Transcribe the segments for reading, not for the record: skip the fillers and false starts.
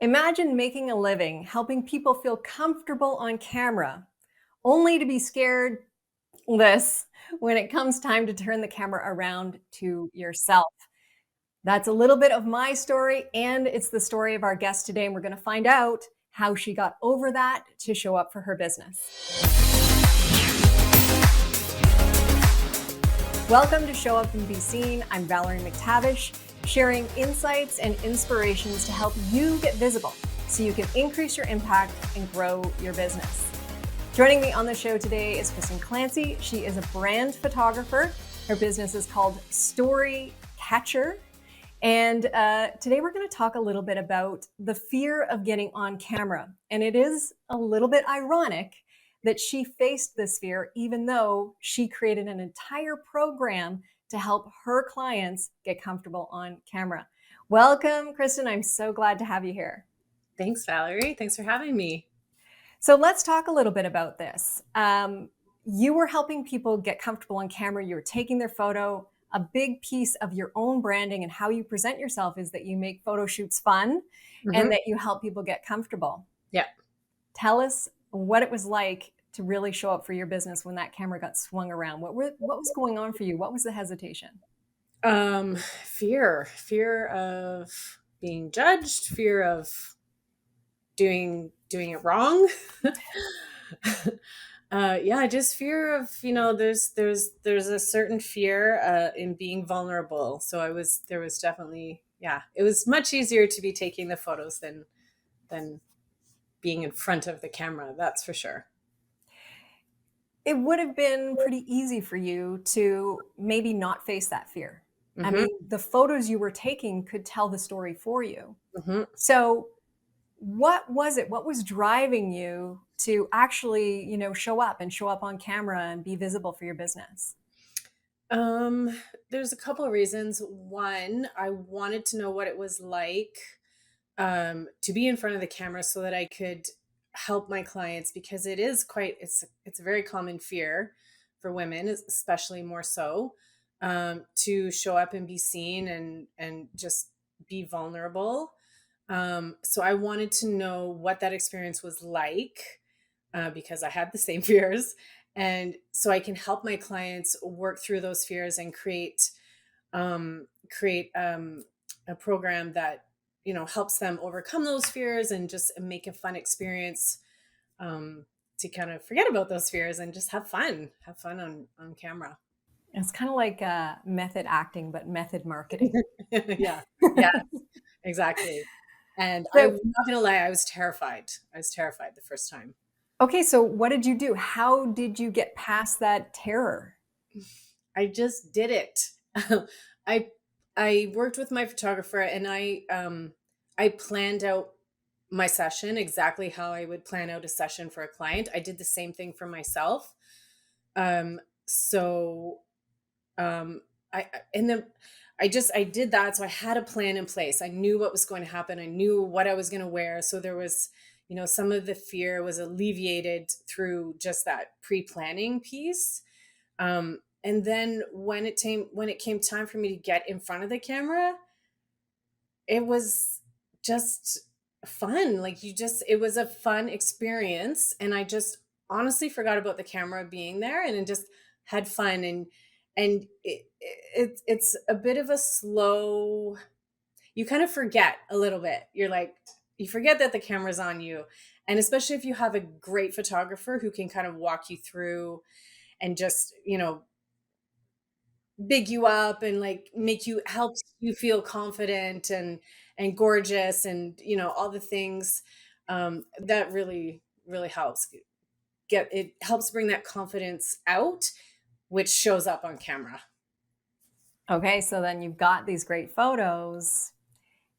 Imagine making a living helping people feel comfortable on camera, only to be scared less when it comes time to turn the camera around to yourself. That's a little bit of my story, and it's the story of our guest today. And we're going to find out how she got over that to show up for her business. Welcome to Show Up and Be Seen. I'm Valerie McTavish, sharing insights and inspirations to help you get visible so you can increase your impact and grow your business. Joining me on the show today is Kristen Clancy. She is a brand photographer. Her business is called Story Catcher. And today we're going to talk a little bit about the fear of getting on camera. And it is a little bit ironic that she faced this fear, even though she created an entire program to help her clients get comfortable on camera. Welcome, Kristen. I'm so glad to have you here. Thanks, Valerie. Thanks for having me. So let's talk a little bit about this. You were helping people get comfortable on camera. You were taking their photo. A big piece of your own branding and how you present yourself is that you make photo shoots fun and that you help people get comfortable. Yeah. Tell us what it was like to really show up for your business when that camera got swung around. What was going on for you? What was the hesitation? Fear of being judged, fear of doing it wrong. Just fear of, there's a certain fear in being vulnerable. So there was definitely, it was much easier to be taking the photos than being in front of the camera. That's for sure. It would have been pretty easy for you to maybe not face that fear. I mean, the photos you were taking could tell the story for you. So what was it? What was driving you to actually, show up on camera and be visible for your business? There's a couple of reasons. One, I wanted to know what it was like to be in front of the camera so that I could help my clients, because it's a very common fear for women, especially more so, to show up and be seen and just be vulnerable. So I wanted to know what that experience was like, because I had the same fears. And so I can help my clients work through those fears and create a program that, helps them overcome those fears and just make a fun experience, to kind of forget about those fears and just have fun on camera. It's kind of like method acting, but method marketing. Yeah. Yes, exactly. And So, I'm not gonna lie, I was terrified. I was terrified the first time. okay, so what did you do? How did you get past that terror? I just did it. I I worked with my photographer, and I planned out my session exactly how I would plan out a session for a client. I did the same thing for myself. So and then I did that. So I had a plan in place. I knew what was going to happen. I knew what I was going to wear. So there was, some of the fear was alleviated through just that pre-planning piece. And then when it came time for me to get in front of the camera, it was just fun. It was a fun experience. And I just honestly forgot about the camera being there, and it just had fun. And it's a bit of a slow, you kind of forget a little bit. You forget that the camera's on you. And especially if you have a great photographer who can kind of walk you through and just, big you up and helps you feel confident and gorgeous and all the things, that really helps bring that confidence out, which shows up on camera. Okay, so then you've got these great photos.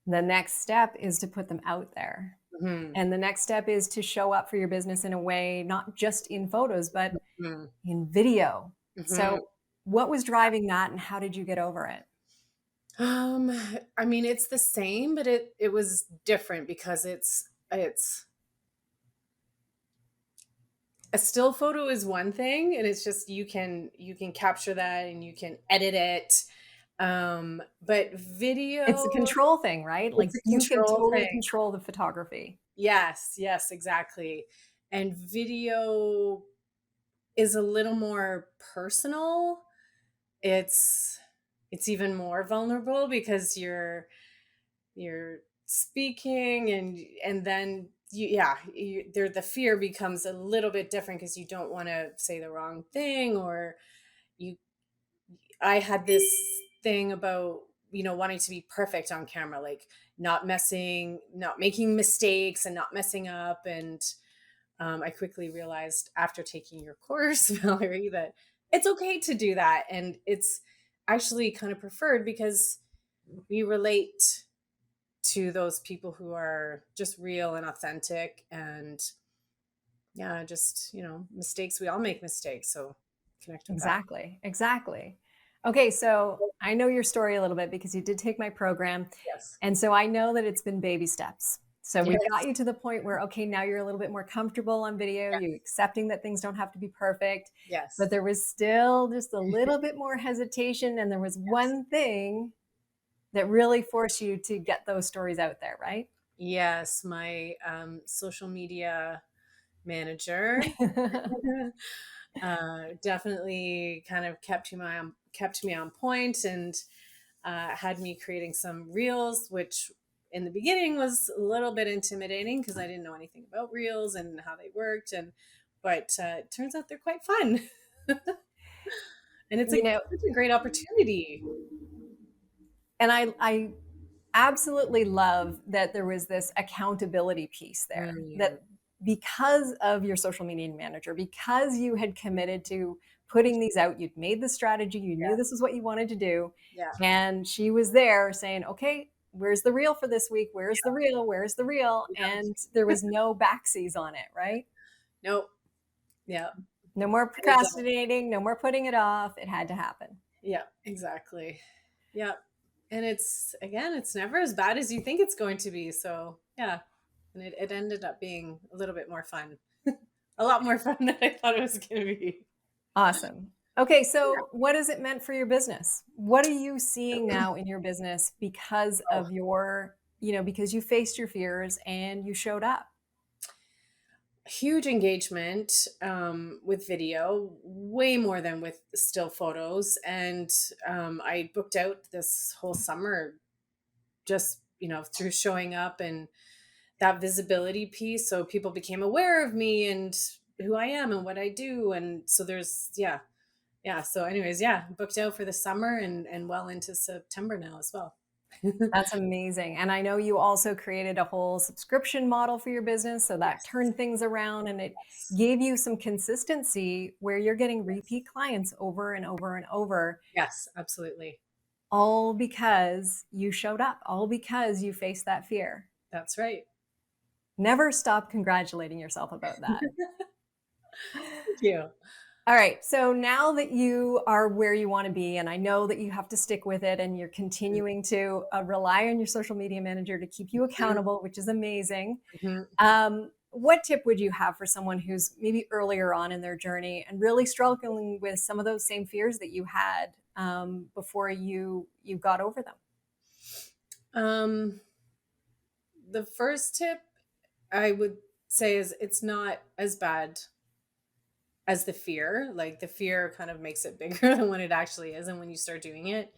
The next step is to put them out there. And the next step is to show up for your business in a way, not just in photos, but in video. So what was driving that, and how did you get over it? I mean, it's the same, but it was different because it's a still photo is one thing, and it's just you can capture that and you can edit it, But It's a video, control thing, right? Like it's a you can control totally thing. control the photography. Yes, yes, exactly. And video is a little more personal. It's it's even more vulnerable because you're speaking, and then there the fear becomes a little bit different because you don't want to say the wrong thing, or you I had this thing about, wanting to be perfect on camera, like not making mistakes and not messing up. And I quickly realized after taking your course, Valerie, that it's okay to do that. And it's actually kind of preferred because we relate to those people who are just real and authentic. And yeah, just, mistakes. We all make mistakes. So connect with that. Exactly. Exactly. Okay, so I know your story a little bit because you did take my program. Yes. And so I know that it's been baby steps. So we got Yes. you to the point where, okay, now you're a little bit more comfortable on video, you Yes. accepting that things don't have to be perfect, but Yes. there was still just a little bit more hesitation. And there was Yes. one thing that really forced you to get those stories out there, right? Yes. My social media manager definitely kind of kept me on point, and had me creating some reels, which in the beginning was a little bit intimidating because I didn't know anything about reels and how they worked, and but it turns out they're quite fun, and you know, such a great opportunity. and I absolutely love that there was this accountability piece there. Mm, That because of your social media manager, because you had committed to putting these out, you'd made the strategy, you knew yeah, this is what you wanted to do. yeah, And she was there saying, okay, where's the reel for this week? Where's the reel? Where's the reel? yeah. And there was no backsies on it, right? Nope. Yeah. No more And it procrastinating, no more putting it off. It had to happen. Yeah, exactly. Yeah. And it's again, it's never as bad as you think it's going to be. So yeah. And it ended up being a little bit more fun. A lot more fun than I thought it was gonna be. Awesome. Okay, so what has it meant for your business? What are you seeing now in your business because Oh, of your, because you faced your fears and you showed up? huge engagement with video, way more than with still photos. And I booked out this whole summer just, through showing up and that visibility piece. So people became aware of me and who I am and what I do. And so yeah. So anyways, yeah, booked out for the summer and well into September now as well. That's amazing. And I know you also created a whole subscription model for your business. So that Yes. turned things around and it Yes. gave you some consistency where you're getting Yes. repeat clients over and over and over, Yes, absolutely. all because you showed up, all because you faced that fear. That's right. Never stop congratulating yourself about that. Thank you. All right. So now that you are where you want to be, and I know that you have to stick with it and you're continuing to rely on your social media manager to keep you accountable, which is amazing. Mhm. What tip would you have for someone who's maybe earlier on in their journey and really struggling with some of those same fears that you had before you got over them? Um, the first tip I would say is it's not as bad as the fear. Like the fear kind of makes it bigger than what it actually is. And when you start doing it,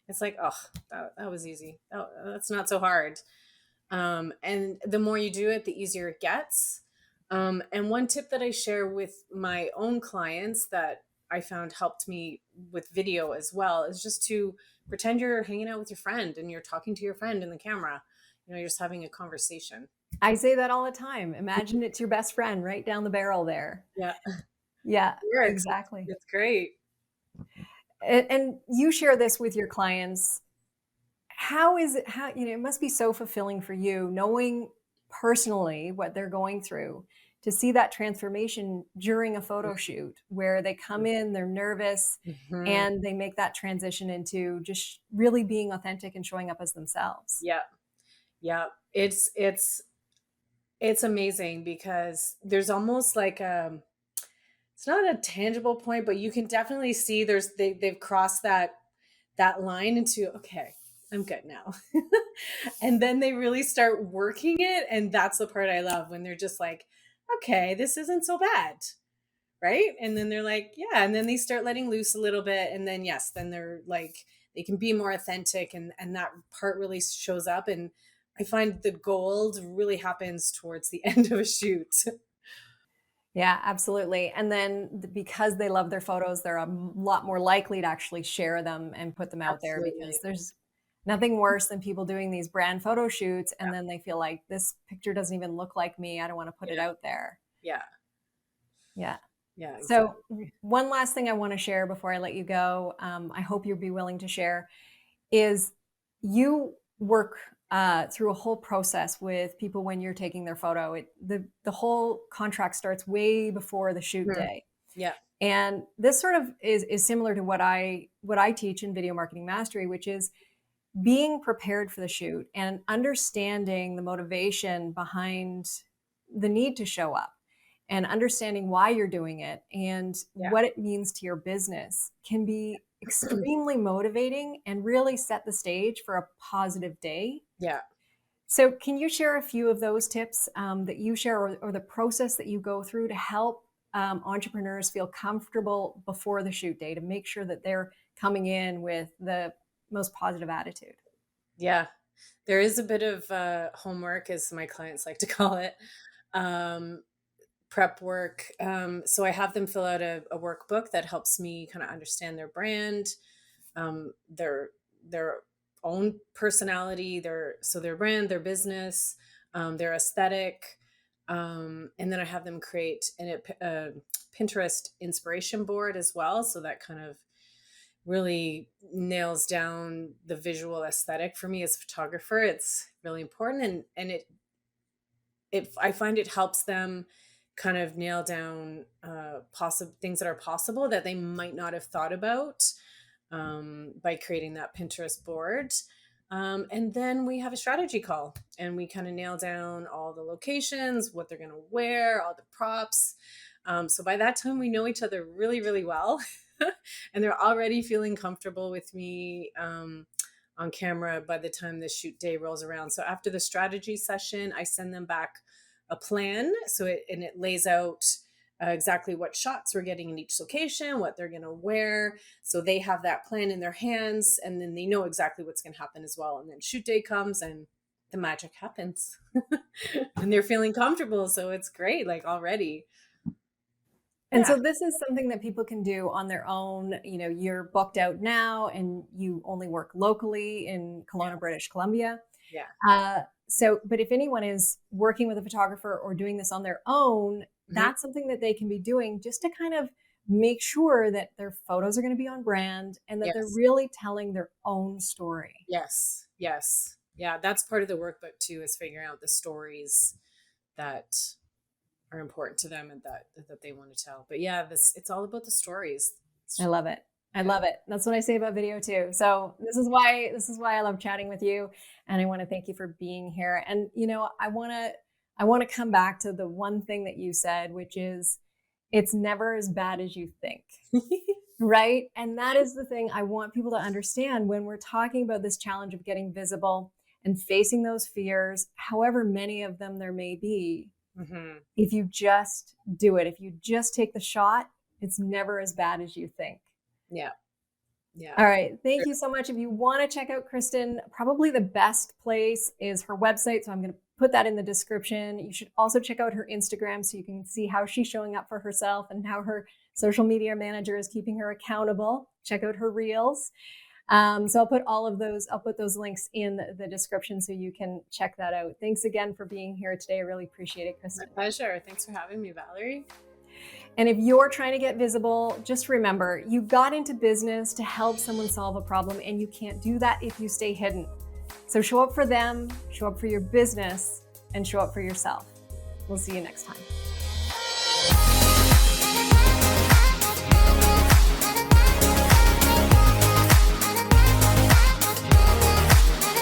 it's like, oh, that was easy. That's not so hard. And the more you do it, the easier it gets. And one tip that I share with my own clients that I found helped me with video as well is just to pretend you're hanging out with your friend and you're talking to your friend in the camera. You're just having a conversation. I say that all the time. Imagine it's your best friend right down the barrel there. Yeah, Yeah, it works. exactly. It's great. And you share this with your clients. How is it, it must be so fulfilling for you knowing personally what they're going through to see that transformation during a photo shoot where they come in, they're nervous, Mhm. and they make that transition into just really being authentic and showing up as themselves. Yeah, yeah. It's amazing because there's almost like it's not a tangible point, but you can definitely see they've crossed that line into, okay, I'm good now. And then they really start working it. And that's the part I love, when they're just like, okay, this isn't so bad. Right. And then they're like, yeah. And then they start letting loose a little bit. And then, yes, then they're like, they can be more authentic, and that part really shows up. And I find the gold really happens towards the end of a shoot. Yeah, absolutely. And then because they love their photos, they're a lot more likely to actually share them and put them out there, because Absolutely. there's nothing worse than people doing these brand photo shoots and then they feel like this picture doesn't even look like me. I don't want to put it Yeah. out there. Yeah. Yeah. Yeah. So Exactly. one last thing I want to share before I let you go, I hope you'll be willing to share, is you work through a whole process with people when you're taking their photo. The whole contract starts way before the shoot Mhm. day. Yeah. And this sort of is similar to what I teach in Video Marketing Mastery, which is being prepared for the shoot and understanding the motivation behind the need to show up, and understanding why you're doing it and Yeah. what it means to your business can be extremely motivating and really set the stage for a positive day. Yeah. So, can you share a few of those tips that you share, or the process that you go through to help entrepreneurs feel comfortable before the shoot day, to make sure that they're coming in with the most positive attitude? Yeah. There is a bit of homework, as my clients like to call it, um, prep work. So I have them fill out a workbook that helps me kind of understand their brand, their own personality, their brand, their business, their aesthetic, and then I have them create a Pinterest inspiration board as well. So that kind of really nails down the visual aesthetic for me as a photographer. It's really important, and it I find it helps them kind of nail down possible things that are possible that they might not have thought about, by creating that Pinterest board. And then we have a strategy call, and we kind of nail down all the locations, what they're going to wear, all the props. So by that time, we know each other really, really well. And they're already feeling comfortable with me on camera by the time the shoot day rolls around. So after the strategy session, I send them back a plan. It lays out exactly what shots we're getting in each location, what they're going to wear. So they have that plan in their hands, and then they know exactly what's going to happen as well. And then shoot day comes and the magic happens. And they're feeling comfortable. So it's great, like, already. And Yeah. so this is something that people can do on their own. You know, you're booked out now and you only work locally in Kelowna, British Columbia. Yeah. But if anyone is working with a photographer or doing this on their own, Mhm. that's something that they can be doing just to kind of make sure that their photos are going to be on brand and that they're Yes. really telling their own story. Yes. Yes. Yeah. That's part of the workbook too, is figuring out the stories that are important to them and that they want to tell. But yeah, it's all about the stories. I love it. I Yeah. love it. That's what I say about video too. So this is why I love chatting with you, and I want to thank you for being here. And I want to come back to the one thing that you said, which is it's never as bad as you think. Right? And that is the thing I want people to understand when we're talking about this challenge of getting visible and facing those fears, however many of them there may be. Hmm. If you just do it, if you just take the shot, it's never as bad as you think. Yeah. Yeah. All right. Thank you so much. If you want to check out Kristen, probably the best place is her website. So I'm going to put that in the description. You should also check out her Instagram so you can see how she's showing up for herself and how her social media manager is keeping her accountable. Check out her reels. So I'll put those links in the description so you can check that out. Thanks again for being here today. I really appreciate it, My Kristen. pleasure. Thanks for having me, Valerie. And if you're trying to get visible, just remember you got into business to help someone solve a problem, and you can't do that if you stay hidden. So show up for them, show up for your business, and show up for yourself. We'll see you next time.